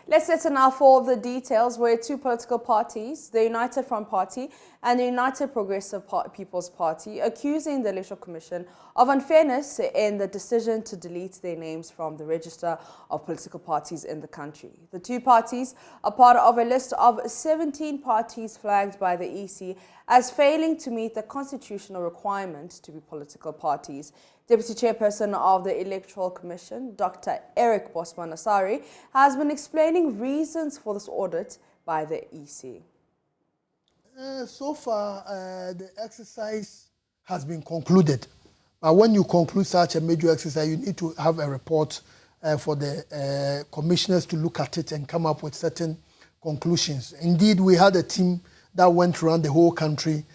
Let's listen now for the details where two political parties, the United Front Party and the United Progressive People's Party, accusing the Electoral Commission of unfairness in the decision to delete their names from the register of political parties in the country. The two parties are part of a list of 17 parties flagged by the EC as failing to meet the constitutional requirement to be political parties. Deputy Chairperson of the Electoral Commission, Dr. Eric Bosman-Asari, has been explaining reasons for this audit by the EC. So far, the exercise has been concluded. But when you conclude such a major exercise, you need to have a report for the commissioners to look at it and come up with certain conclusions. Indeed, we had a team that went around the whole country,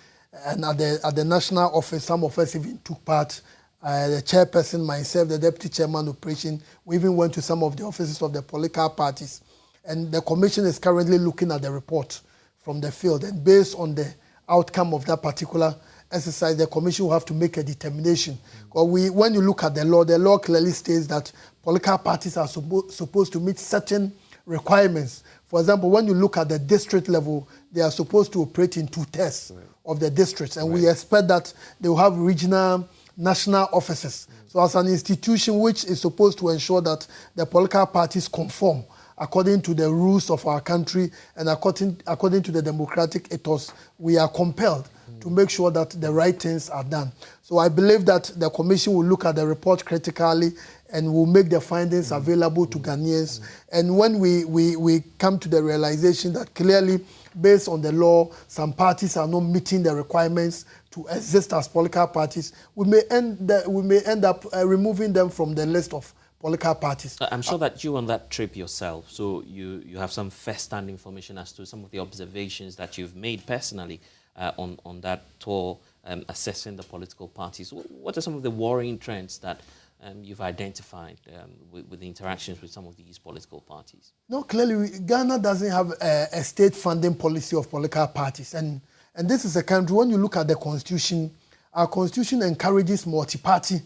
and at the national office, some of us even took part. The chairperson, myself, the deputy chairman of operation, we even went to some of the offices of the political parties. And the commission is currently looking at the report from the field. And based on the outcome of that particular exercise, the commission will have to make a determination. Because when you look at the law clearly states that political parties are supposed to meet certain requirements. For example, when you look at the district level, they are supposed to operate in 2/3 of the districts. And we expect that they will have regional, national offices. So as an institution which is supposed to ensure that the political parties conform according to the rules of our country and according to the democratic ethos, we are compelled to make sure that the right things are done. So I believe that the commission will look at the report critically and will make the findings available to Ghanaians. And when we come to the realization that clearly, based on the law, some parties are not meeting the requirements to exist as political parties, we may end up removing them from the list of political parties. I'm sure that you on that trip yourself, so you have some first-hand information as to some of the observations that you've made personally on that tour, assessing the political parties. What are some of the worrying trends that you've identified with the interactions with some of these political parties? No, clearly, Ghana doesn't have a state funding policy of political parties. And this is a country, when you look at the constitution, our constitution encourages multi-party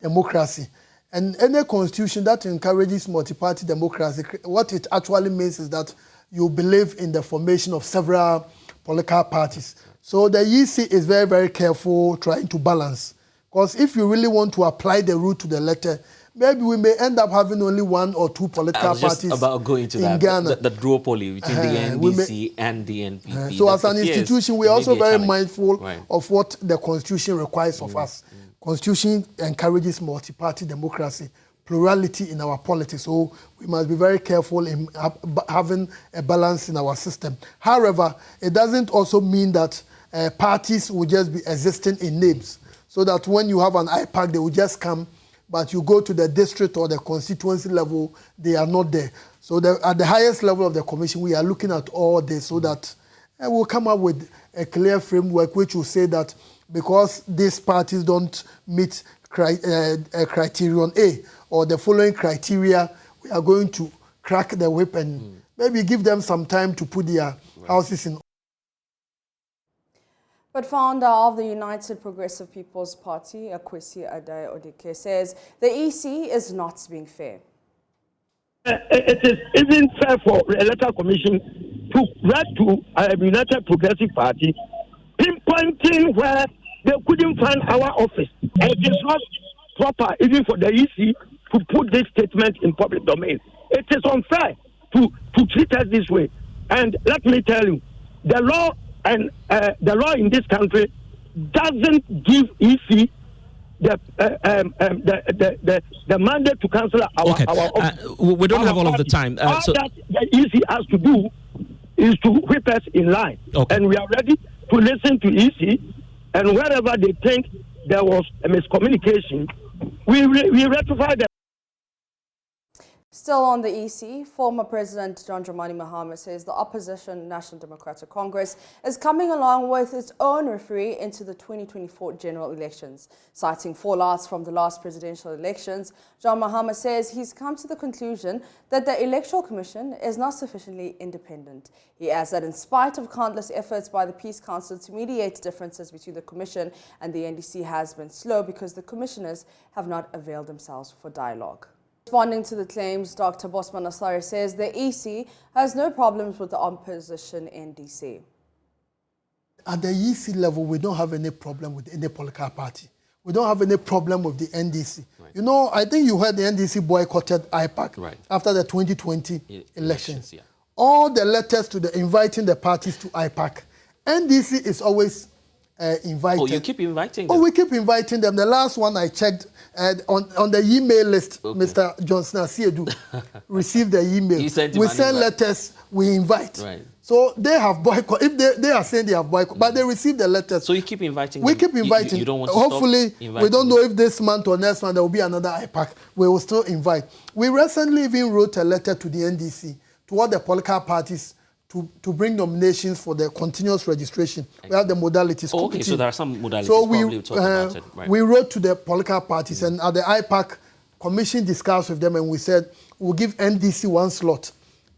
democracy. And any constitution that encourages multi-party democracy, what it actually means is that you believe in the formation of several political parties. So the EC is very, very careful trying to balance. Because if you really want to apply the rule to the letter, maybe we may end up having only one or two political parties about going to in Ghana. The duopoly between the NDC and the NPP. So as an institution, we are also very mindful of what the Constitution requires of us. Constitution encourages multi-party democracy, plurality in our politics. So we must be very careful in having a balance in our system. However, it doesn't also mean that parties will just be existing in names. So that when you have an IPAC, they will just come, but you go to the district or the constituency level, they are not there. So at the highest level of the commission, we are looking at all this so that we'll come up with a clear framework which will say that because these parties don't meet criterion A or the following criteria, we are going to crack the whip and maybe give them some time to put their houses in order. But founder of the United Progressive People's Party, Akwesi Adai-Odike, says the EC is not being fair. It isn't fair for the Electoral Commission to write to a United Progressive Party pinpointing where they couldn't find our office. And it is not proper even for the EC to put this statement in public domain. It is unfair to treat us this way. And let me tell you, the law and the law in this country doesn't give EC the mandate to cancel our office. We don't have all of the time. All that the EC has to do is to whip us in line. Okay. And we are ready to listen to EC, and wherever they think there was a miscommunication, we rectify them. Still on the EC, former President John Dramani Mahama says the opposition National Democratic Congress is coming along with its own referee into the 2024 general elections. Citing fallouts from the last presidential elections, John Mahama says he's come to the conclusion that the Electoral Commission is not sufficiently independent. He adds that in spite of countless efforts by the Peace Council to mediate differences between the Commission and the NDC has been slow because the commissioners have not availed themselves for dialogue. Responding to the claims, Dr. Bosman Asari says the EC has no problems with the opposition NDC. At the EC level, we don't have any problem with any political party. We don't have any problem with the NDC. Right. You know, I think you heard the NDC boycotted IPAC after the 2020 elections. Yeah. All the letters to inviting the parties to IPAC, NDC is always invited. Oh, you keep inviting them? Oh, we keep inviting them. The last one I checked on the email list, Mr. Johnson Asiedu received the email. We send letters, we invite. Right. So they have boycott. If they are saying they have boycott, but they receive the letters. So you keep inviting them? We keep inviting. You don't want to Hopefully, stop inviting we don't know if this month or next month there will be another IPAC. We will still invite. We recently even wrote a letter to the NDC, to all the political parties, to bring nominations for the continuous registration. We have the modalities. Oh, okay, so there are some modalities. So we wrote to the political parties, and at the IPAC commission discussed with them, and we said we'll give NDC 1 slot,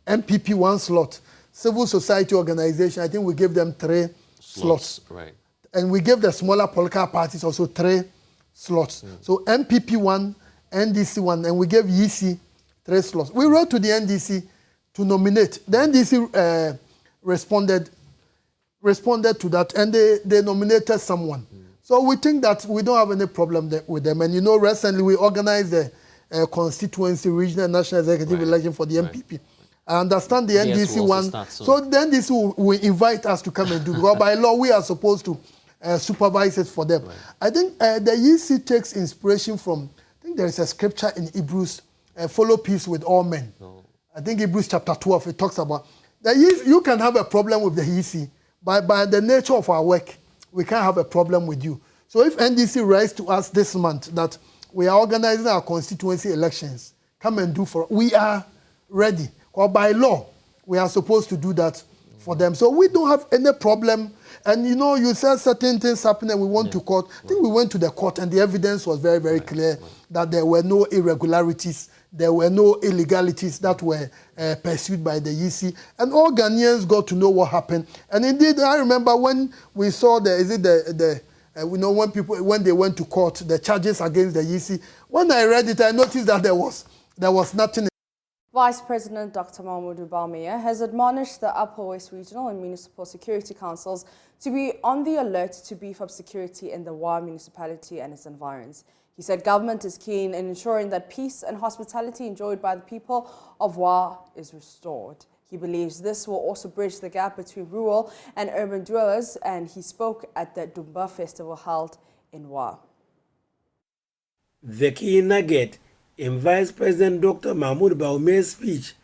MPP 1 slot, civil society organization, I think we gave them 3 slots. Right. And we gave the smaller political parties also 3 slots. So MPP 1, NDC 1, and we gave EC 3 slots. We wrote to the NDC to nominate. The NDC responded to that, and they nominated someone. So we think that we don't have any problem with them. And you know, recently we organized the constituency, regional, national executive election for the MPP. I understand the NDC one. So the NDC will invite us to come and do it. Because by law, we are supposed to supervise it for them. Right. I think the EC takes inspiration from, I think there is a scripture in Hebrews, follow peace with all men. No. I think Hebrews chapter 12, it talks about that you can have a problem with the EC, but by the nature of our work, we can't have a problem with you. So if NDC writes to us this month that we are organizing our constituency elections, come and do for, we are ready. Or by law, we are supposed to do that for them. So we don't have any problem. And you know, you said certain things happened and we went to court. I think we went to the court and the evidence was very, very clear that there were no irregularities, there were no illegalities that were pursued by the EC. And all Ghanaians got to know what happened. And indeed, I remember when we saw when they went to court, the charges against the EC. When I read it, I noticed that there was nothing. Vice President Dr. Mahmoud Bawumia has admonished the Upper West Regional and Municipal Security Councils to be on the alert to beef up security in the Wa municipality and its environs. He said government is keen in ensuring that peace and hospitality enjoyed by the people of Wa is restored. He believes this will also bridge the gap between rural and urban dwellers, and he spoke at the Dumba festival held in Wa. The key nugget in Vice President Dr. Mahmoud Bawumia's speech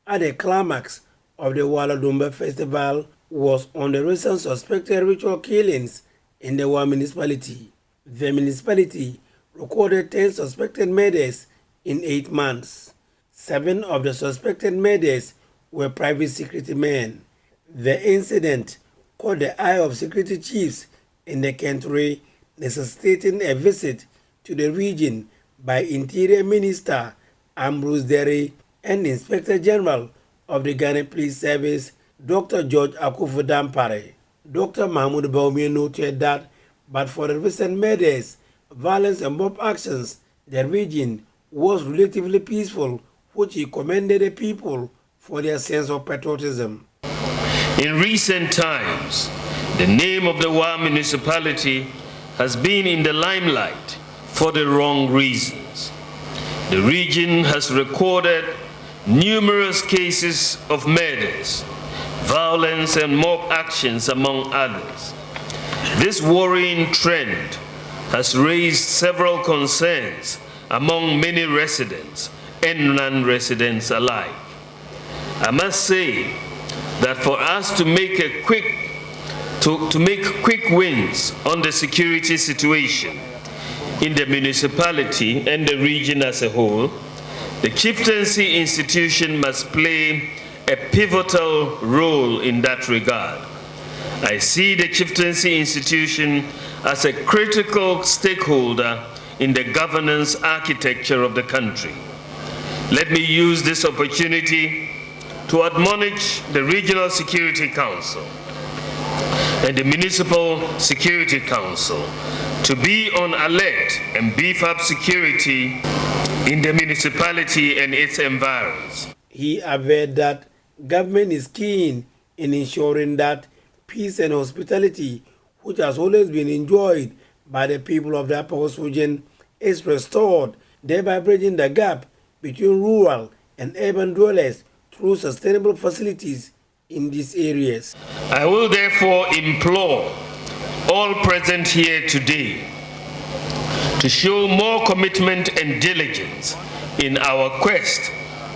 at the climax of the Wala Dumba Festival was on the recent suspected ritual killings in the Wa municipality. The municipality recorded 10 suspected murders in 8 months. 7 of the suspected murders were private security men. The incident caught the eye of security chiefs in the country, necessitating a visit to the region by Interior Minister Ambrose Derry and Inspector General of the Ghana Police Service, Dr. George Akufo-Dampare. Dr. Mahmoud Bawumia noted that, but for the recent murders, violence and mob actions, the region was relatively peaceful, which he commended the people for their sense of patriotism. In recent times, the name of the Wa municipality has been in the limelight for the wrong reasons. The region has recorded numerous cases of murders, violence and mob actions among others. This worrying trend has raised several concerns among many residents and non-residents alike. I must say that for us to make quick wins on the security situation in the municipality and the region as a whole, the chieftaincy institution must play a pivotal role in that regard. I see the chieftaincy institution as a critical stakeholder in the governance architecture of the country. Let me use this opportunity to admonish the Regional Security Council and the Municipal Security Council to be on alert and beef up security in the municipality and its environs. He averred that government is keen in ensuring that peace and hospitality, which has always been enjoyed by the people of the Upper West region, is restored, thereby bridging the gap between rural and urban dwellers through sustainable facilities in these areas. I will therefore implore all present here today to show more commitment and diligence in our quest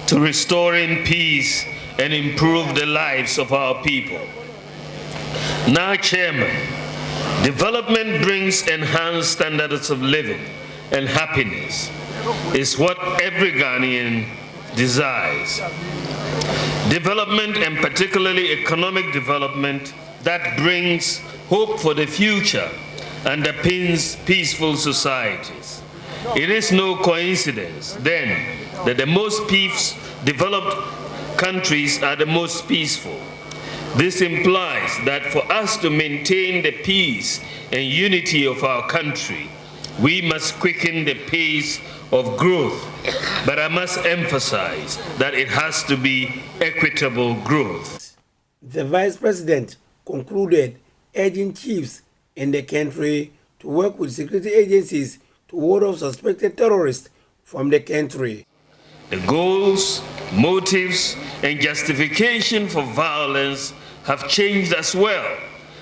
to restoring peace and improve the lives of our people. Now, Chairman, development brings enhanced standards of living and happiness is what every Ghanaian desires. Development, and particularly economic development, that brings hope for the future, underpins peaceful societies. It is no coincidence, then, that the most developed countries are the most peaceful. This implies that for us to maintain the peace and unity of our country, we must quicken the pace of growth. But I must emphasize that it has to be equitable growth. The Vice President concluded urging chiefs in the country to work with security agencies to ward off suspected terrorists from the country. The goals, motives, and justification for violence have changed as well,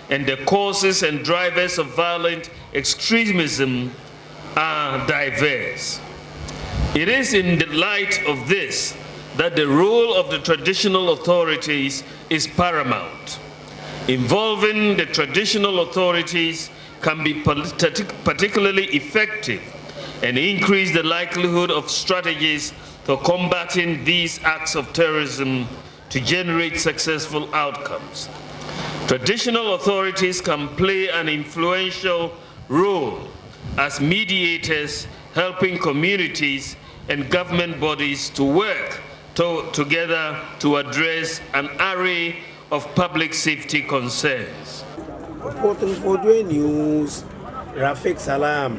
and the causes and drivers of violent extremism are diverse. It is in the light of this that the role of the traditional authorities is paramount. Involving the traditional authorities can be particularly effective and increase the likelihood of strategies for combating these acts of terrorism to generate successful outcomes. Traditional authorities can play an influential role as mediators, helping communities and government bodies to work together to address an array of public safety concerns. Reporting for JoyNews, Rafik Salam.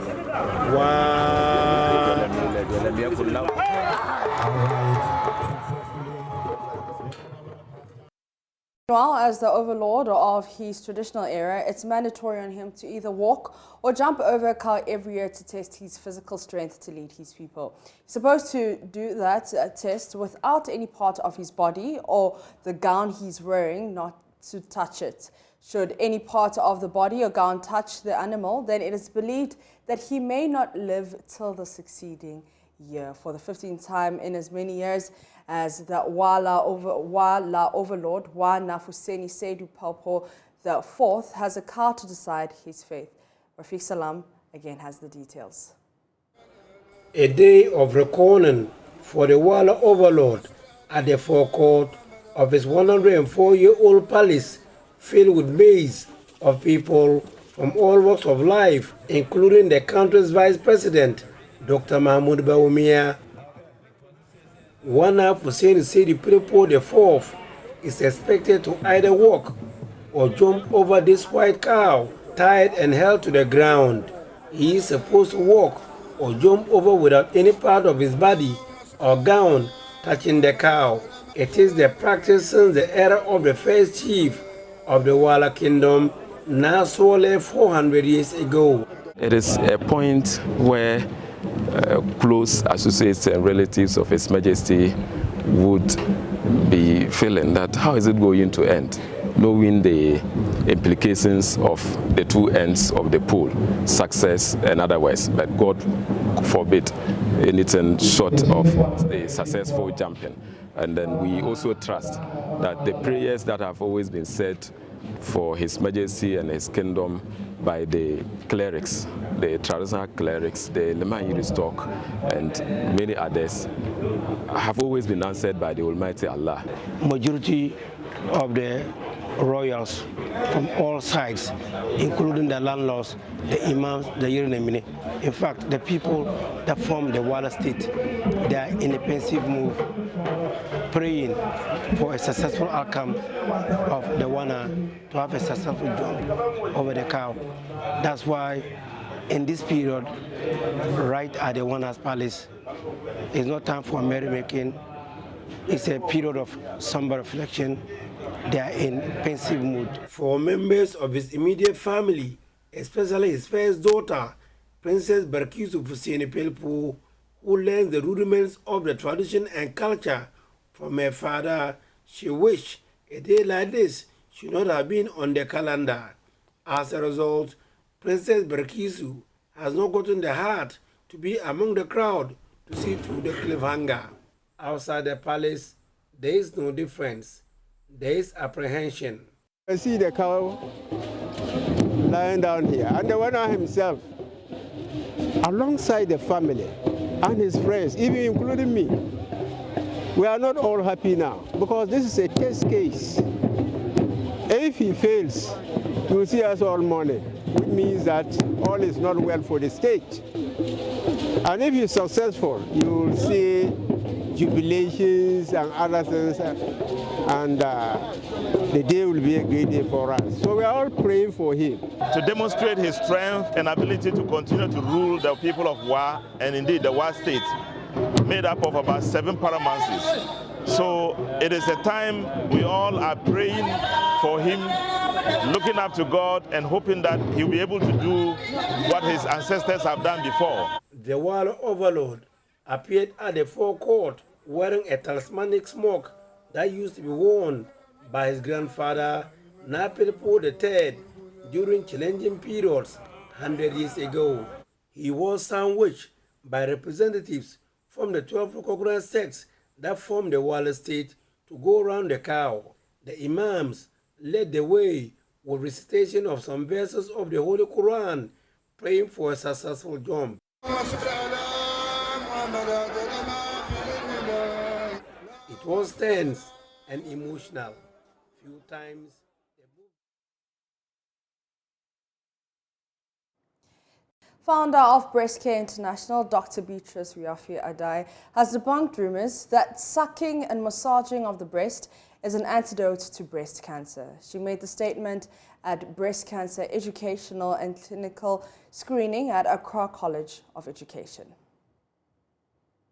Meanwhile, as the overlord of his traditional area, it's mandatory on him to either walk or jump over a cow every year to test his physical strength to lead his people. He's supposed to do that test without any part of his body or the gown he's wearing not to touch it. Should any part of the body or gown touch the animal, then it is believed that he may not live till the succeeding year. For the 15th time in as many years as the Wala overlord, Nafuseni Seydou Palpo IV, has a cow to decide his fate. Rafik Salam again has the details. A day of reckoning for the Wala overlord at the forecourt of his 104-year-old palace, filled with maze of people from all walks of life, including the country's vice president, Dr. Mahmoud Bawumia. Wana Hussein Seydou Palpo IV is expected to either walk or jump over this white cow, tied and held to the ground. He is supposed to walk or jump over without any part of his body or gown touching the cow. It is the practice since the era of the first chief of the Wala Kingdom, Nasole, 400 years ago. It is a point where close associates and relatives of His Majesty would be feeling that how is it going to end, knowing the implications of the two ends of the pool, success and otherwise, but God forbid anything short of a successful champion. And then we also trust that the prayers that have always been said for His Majesty and His kingdom by the clerics, the traditional clerics, the Leman Yiristock, and many others, have always been answered by the Almighty Allah. Majority of the royals from all sides, including the landlords, the imams, the Yirinamine. In fact, the people that form the Wala state, they are in a pensive move, praying for a successful outcome of the Wana to have a successful jump over the cow. That's why in this period, right at the Warner's Palace, it's not time for merrymaking. It's a period of somber reflection. They are in pensive mood. For members of his immediate family, especially his first daughter, Princess Barkisu Fuseni Pelpu, who learns the rudiments of the tradition and culture from her father, she wished a day like this should not have been on the calendar. As a result, Princess Barkisu has not gotten the heart to be among the crowd to see through the cliffhanger. Outside the palace, there is no difference. There is apprehension. I see the cow lying down here, and the winner himself, alongside the family and his friends, even including me. We are not all happy now because this is a test case. If he fails, you will see us all mourning, which means that all is not well for the state. And if he's successful, you will see jubilations and other things, and the day will be a great day for us. So we are all praying for him. To demonstrate his strength and ability to continue to rule the people of Wa, and indeed the Wa state, made up of about 7 paramountcies. So it is a time we all are praying for him, looking up to God and hoping that he'll be able to do what his ancestors have done before. The Wala overlord appeared at the forecourt wearing a talismanic smock that used to be worn by his grandfather, Napilpo III, during challenging periods 100 years ago. He was sandwiched by representatives from the 12 recognized sects that form the Wala state to go around the cow. The imams led the way with recitation of some verses of the Holy Quran, praying for a successful jump. It was tense and emotional. Few times. Founder of Breast Care International, Dr. Beatrice Adai, has debunked rumors that sucking and massaging of the breast is an antidote to breast cancer. She made the statement at Breast Cancer Educational and Clinical Screening at Accra College of Education.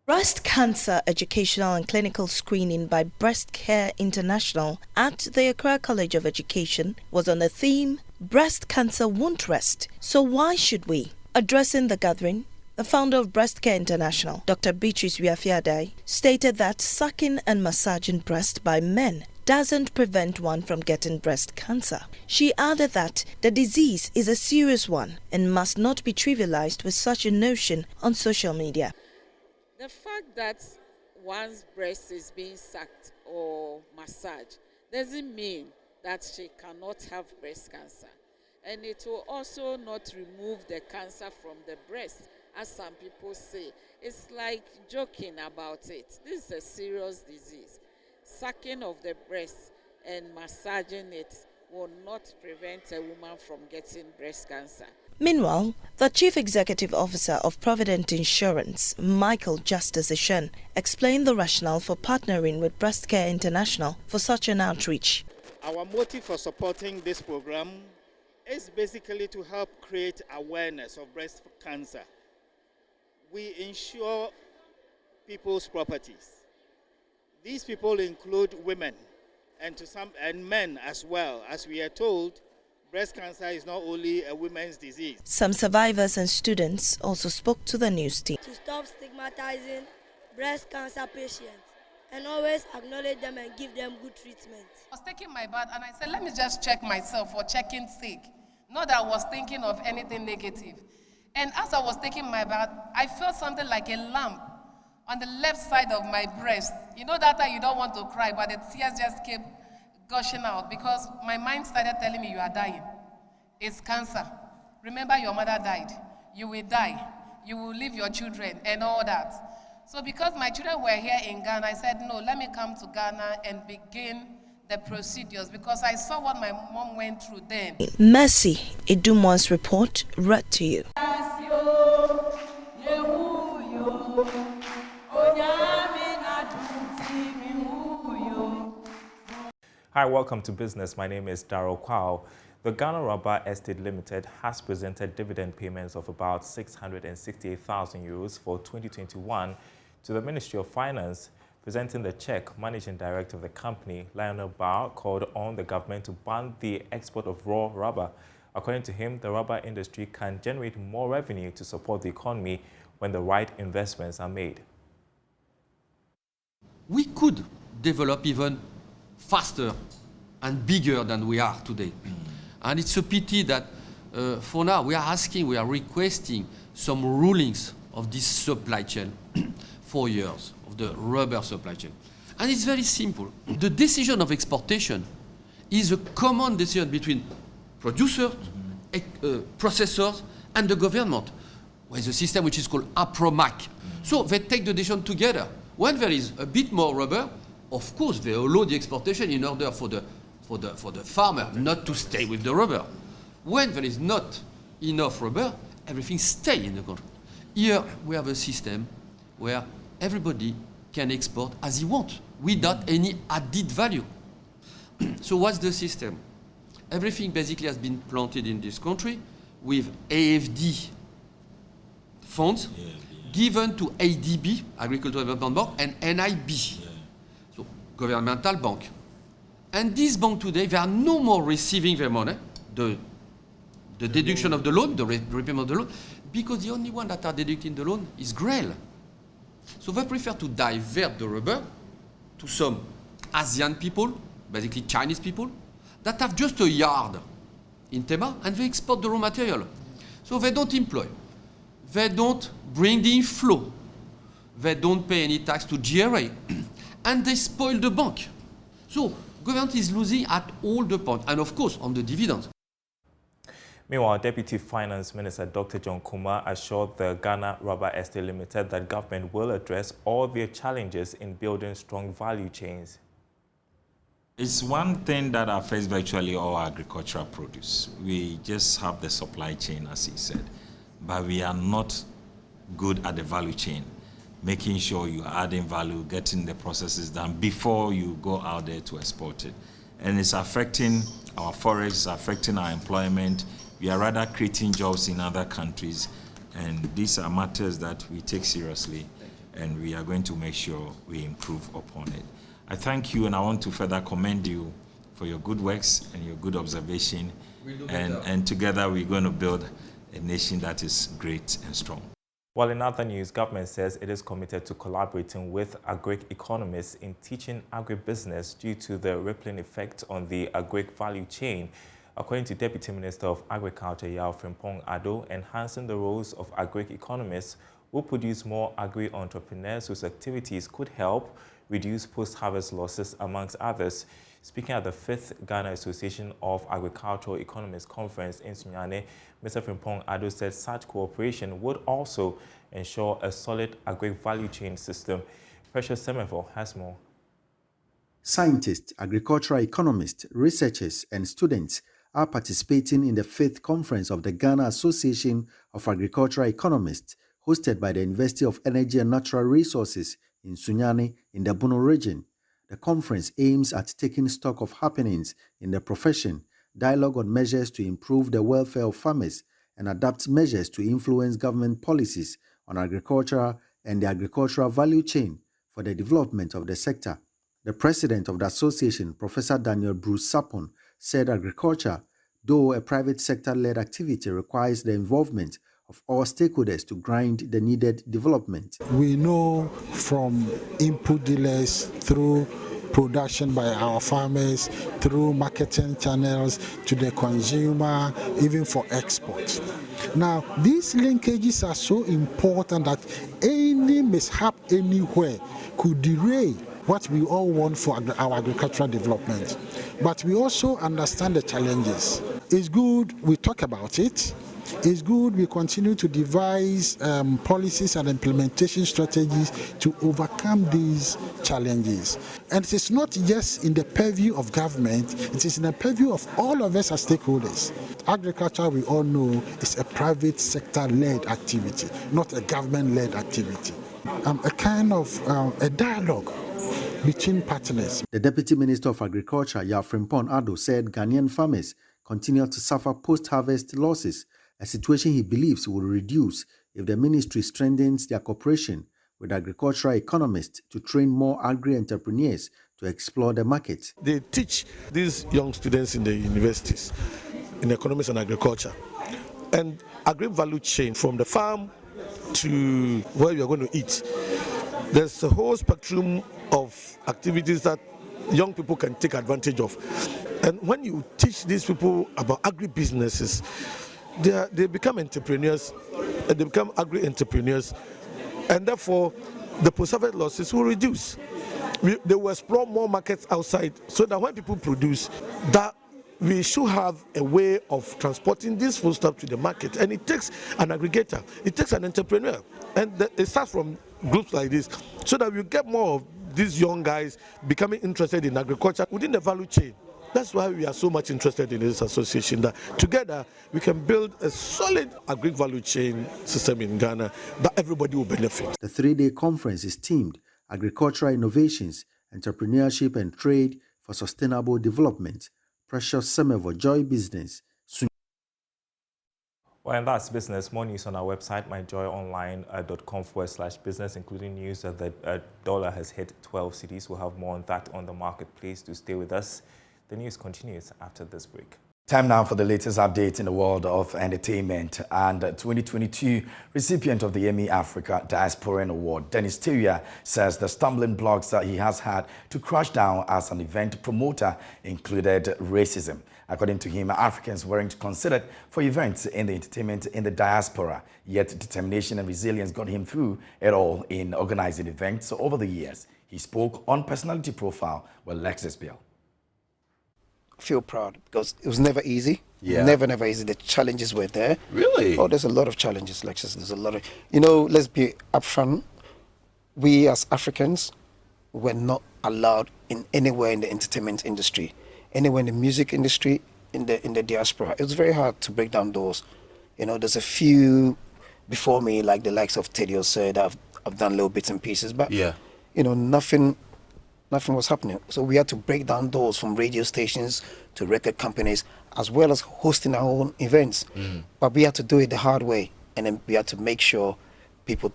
Breast Cancer Educational and Clinical Screening by Breast Care International at the Accra College of Education was on the theme, Breast Cancer Won't Rest, So Why Should We? Addressing the gathering, the founder of Breast Care International, Dr. Beatrice Adai, stated that sucking and massaging breast by men doesn't prevent one from getting breast cancer. She added that the disease is a serious one and must not be trivialized with such a notion on social media. The fact that one's breast is being sucked or massaged doesn't mean that she cannot have breast cancer. And it will also not remove the cancer from the breast, as some people say. It's like joking about it. This is a serious disease. Sucking of the breast and massaging it will not prevent a woman from getting breast cancer. Meanwhile, the Chief Executive Officer of Provident Insurance, Michael Justice Ishen, explained the rationale for partnering with Breast Care International for such an outreach. Our motive for supporting this program is basically to help create awareness of breast cancer. We insure people's properties. These people include women and men as well. As we are told, breast cancer is not only a women's disease. Some survivors and students also spoke to the news team. To stop stigmatizing breast cancer patients and always acknowledge them and give them good treatment. I was taking my bath and I said, let me just check myself for checking sake. Not that I was thinking of anything negative. And as I was taking my bath, I felt something like a lump on the left side of my breast. You know that time you don't want to cry, but the tears just kept gushing out because my mind started telling me you are dying. It's cancer. Remember your mother died. You will die. You will leave your children and all that. So because my children were here in Ghana, I said, no, let me come to Ghana and begin the procedures because I saw what my mom went through then. Mercy Idumon's report read to you. Hi, welcome to Business. My name is Darryl Kwao. The Ghana Rubber Estate Limited has presented dividend payments of about 668,000 euros for 2021 to the Ministry of Finance. Presenting the check, Managing Director of the company, Lionel Barr, called on the government to ban the export of raw rubber. According to him, the rubber industry can generate more revenue to support the economy when the right investments are made. We could develop even faster and bigger than we are today. And it's a pity that for now we are requesting some rulings of this supply chain 4 years of the rubber supply chain. And it's very simple. The decision of exportation is a common decision between producers, processors, and the government, with a system which is called APROMAC. So they take the decision together. When there is a bit more rubber, of course they allow the exportation in order for the farmer not to stay with the rubber. When there is not enough rubber, everything stays in the country. Here we have a system where everybody can export as he wants without any added value. So what's the system? Everything basically has been planted in this country with AFD funds given to ADB, Agricultural Development Bank, and NIB, so governmental bank. And this bank today, they are no more receiving their money, the deduction of the loan, the repayment of the loan, because the only one that are deducting the loan is GREL. So they prefer to divert the rubber to some Asian people, basically Chinese people, that have just a yard in Tema, and they export the raw material. So they don't employ. They don't bring the inflow. They don't pay any tax to GRA. And they spoil the bank. So government is losing at all the points, and of course on the dividends. Meanwhile, Deputy Finance Minister Dr. John Kumar assured the Ghana Rubber Estate Limited that government will address all their challenges in building strong value chains. It's one thing that affects virtually all agricultural produce. We just have the supply chain, as he said, but we are not good at the value chain, making sure you're adding value, getting the processes done before you go out there to export it. And it's affecting our forests, affecting our employment. We are rather creating jobs in other countries, and these are matters that we take seriously, and we are going to make sure we improve upon it. I thank you, and I want to further commend you for your good works and your good observation, and together we're going to build a nation that is great and strong. While in other news, government says it is committed to collaborating with agri-economists in teaching agribusiness due to the rippling effect on the agri-value chain. According to Deputy Minister of Agriculture Yao Frimpong Ado, enhancing the roles of agri-economists will produce more agri-entrepreneurs whose activities could help reduce post-harvest losses, amongst others. Speaking at the 5th Ghana Association of Agricultural Economists Conference in Sunyane, Mr. Frimpong Ado said such cooperation would also ensure a solid agri-value chain system. Precious Semevo has more. Scientists, agricultural economists, researchers, and students are participating in the 5th conference of the Ghana Association of Agricultural Economists, hosted by the University of Energy and Natural Resources in Sunyane in the Bono region. The conference aims at taking stock of happenings in the profession, dialogue on measures to improve the welfare of farmers, and adapt measures to influence government policies on agriculture and the agricultural value chain for the development of the sector. The president of the association, Professor Daniel Bruce Sapon, said agriculture, though a private sector-led activity, requires the involvement of all stakeholders to grind the needed development. We know from input dealers through production by our farmers, through marketing channels to the consumer, even for export. Now, these linkages are so important that any mishap anywhere could derail what we all want for our agricultural development. But we also understand the challenges. It's good we talk about it. It's good we continue to devise policies and implementation strategies to overcome these challenges. And it is not just in the purview of government, it is in the purview of all of us as stakeholders. Agriculture, we all know, is a private sector-led activity, not a government-led activity. A kind of a dialogue between partners. The Deputy Minister of Agriculture, Frimpong Addo, said Ghanaian farmers continue to suffer post-harvest losses, a situation he believes will reduce if the ministry strengthens their cooperation with agricultural economists to train more agri-entrepreneurs to explore the market. They teach these young students in the universities in economics and agriculture, and agri-value chain from the farm to where you are going to eat. There's a whole spectrum of activities that young people can take advantage of. And when you teach these people about agri-businesses, they become entrepreneurs, and they become agri-entrepreneurs, and therefore the post-harvest losses will reduce. They will explore more markets outside, so that when people produce, that we should have a way of transporting this foodstuff to the market. And it takes an aggregator, it takes an entrepreneur, and it starts from groups like this, so that we get more of these young guys becoming interested in agriculture within the value chain. That's why we are so much interested in this association, that together we can build a solid agri-value chain system in Ghana that everybody will benefit. The three-day conference is themed Agricultural Innovations, Entrepreneurship and Trade for Sustainable Development. Precious Semevo, Joy Business. Well, and that's business. More news on our website, myjoyonline.com/business, including news that the dollar has hit 12 cedis. We'll have more on that on the marketplace. To stay with us. The news continues after this break. Time now for the latest update in the world of entertainment. And 2022 recipient of the Emmy Africa Diasporan Award, Dennis Teria, says the stumbling blocks that he has had to crash down as an event promoter included racism. According to him, Africans weren't considered for events in the entertainment in the diaspora, yet determination and resilience got him through it all in organizing events over the years. He spoke on Personality Profile with Lexus Bill. Feel proud because it was never easy. Yeah. Never easy. The challenges were there. Really? Oh, there's a lot of challenges, Lexus. There's a lot of, let's be upfront. We as Africans were not allowed in anywhere in the entertainment industry, anywhere in the music industry, in the diaspora. It was very hard to break down doors. There's a few before me, like the likes of Teddy Osei, that I've done little bits and pieces, but yeah, nothing was happening. So we had to break down doors from radio stations to record companies, as well as hosting our own events. But we had to do it the hard way. And then we had to make sure people,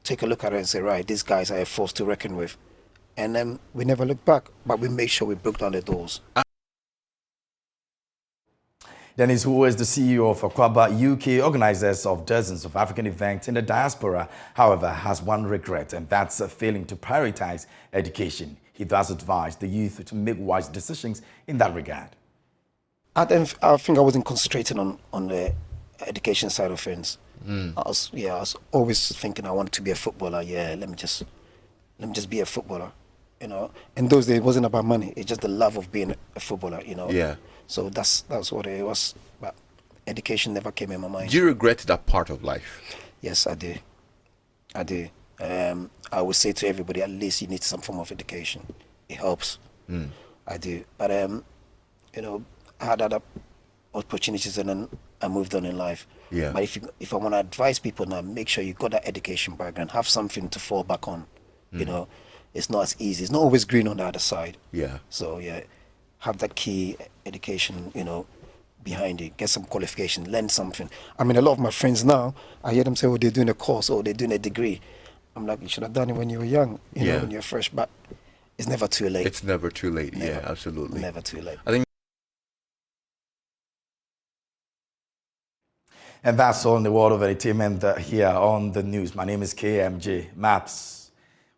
take a look at it and say, right, these guys are a force to reckon with. And then we never looked back, but we made sure we broke down the doors. Dennis, who is the CEO of Akwaba UK, organizers of dozens of African events in the diaspora, however, has one regret, and that's failing to prioritize education. He thus advised the youth to make wise decisions in that regard. I think I wasn't concentrating on the education side of things. I was always thinking I wanted to be a footballer. Yeah, let me just be a footballer. In those days, it wasn't about money. It's just the love of being a footballer. Yeah. So that's what it was. But education never came in my mind. Do you regret that part of life? Yes, I do. I would say to everybody, at least you need some form of education. It helps. I do. But I had other opportunities, and then I moved on in life. Yeah. But if I want to advise people now, make sure you got that education background, have something to fall back on. It's not as easy. It's not always green on the other side. Yeah. So yeah, have that key education, behind it. Get some qualification, learn something. I mean, a lot of my friends now, I hear them say, oh, they're doing a course, or they're doing a degree. I'm like, you should have done it when you were young, know, when you're fresh. But it's never too late. It's never too late. Never. Yeah, absolutely. Never too late. I think. And that's all in the world of entertainment here on the news. My name is KMJ Maps.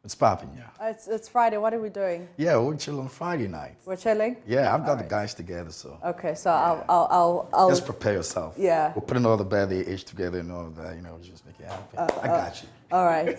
What's popping, yeah? It's Friday. What are we doing? Yeah, we're chilling on Friday night. We're chilling? Yeah, I've got the guys together, so. Okay, so I'll just prepare yourself. Yeah. We're putting all the bad age together and all that, just make it happen. I got you. All right.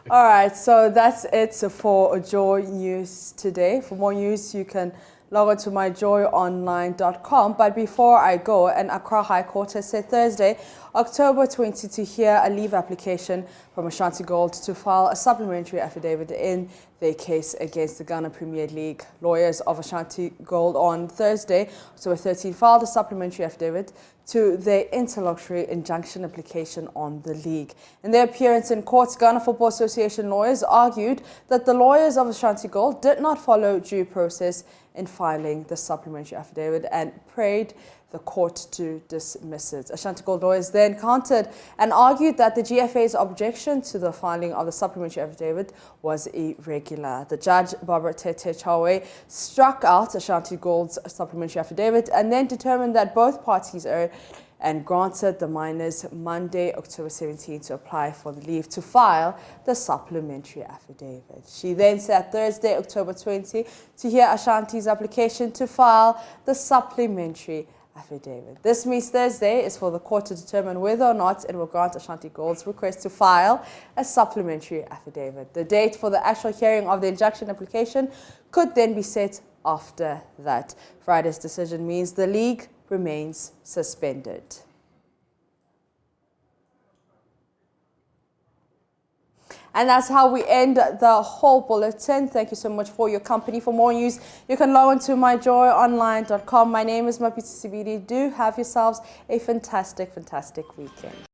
All right, so that's it for Joy News today. For more news, you can log on to myjoyonline.com. But before I go, an Accra High Court has said Thursday, October 20, to hear a leave application from Ashantigold to file a supplementary affidavit in their case against the Ghana Premier League. Lawyers of Ashantigold on Thursday, October 13, filed a supplementary affidavit to their interlocutory injunction application on the league. In their appearance in court, Ghana Football Association lawyers argued that the lawyers of Ashantigold did not follow due process in filing the supplementary affidavit and prayed the court to dismiss it. Ashantigold lawyers then countered and argued that the GFA's objection to the filing of the supplementary affidavit was irregular. The judge, Barbara Tete Chawe, struck out Ashantigold's supplementary affidavit and then determined that both parties erred and granted the minors Monday, October 17 to apply for the leave to file the supplementary affidavit. She then said Thursday, October 20 to hear Ashanti's application to file the supplementary affidavit. This means Thursday is for the court to determine whether or not it will grant Ashantigold's request to file a supplementary affidavit. The date for the actual hearing of the injunction application could then be set after that. Friday's decision means the league remains suspended. And that's how we end the whole bulletin. Thank you so much for your company. For more news, you can log on to myjoyonline.com. My name is Mapitso Sebidi. Do have yourselves a fantastic, fantastic weekend.